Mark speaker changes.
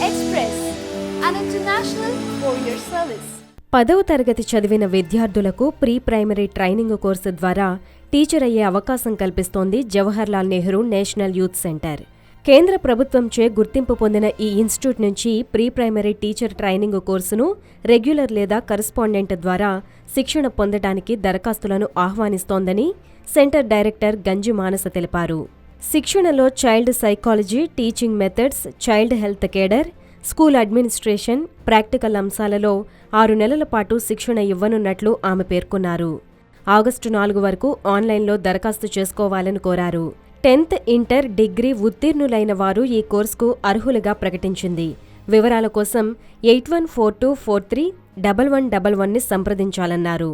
Speaker 1: Express, an international courier service.
Speaker 2: 10వ తరగతి చదివిన విద్యార్థులకు ప్రీ ప్రైమరీ ట్రైనింగ్ కోర్సు ద్వారా టీచర్ అయ్యే అవకాశం కల్పిస్తోంది Jawaharlal Nehru national youth centre. కేంద్ర ప్రభుత్వంచే గుర్తింపు పొందిన ఈ ఇన్స్టిట్యూట్ నుంచి ప్రీ ప్రైమరీ టీచర్ ట్రైనింగ్ కోర్సును రెగ్యులర్ లేదా కరస్పాండెంట్ ద్వారా శిక్షణ పొందడానికి దరఖాస్తులను ఆహ్వానిస్తోందని సెంటర్ డైరెక్టర్ గంజి మానస తెలిపారు. శిక్షణలో child psychology, teaching methods, child health cadre, school administration, practical అంశాలలో 6 నెలల పాటు శిక్షణ ఇవ్వనున్నట్లు ఆమె పేర్కొన్నారు. ఆగస్టు 4 వరకు ఆన్లైన్లో దరఖాస్తు చేసుకోవాలని కోరారు. 10th, ఇంటర్, డిగ్రీ ఉత్తీర్ణులైన వారు ఈ కోర్సుకు అర్హులుగా ప్రకటించింది. వివరాల కోసం 8142431111ని సంప్రదించాలన్నారు.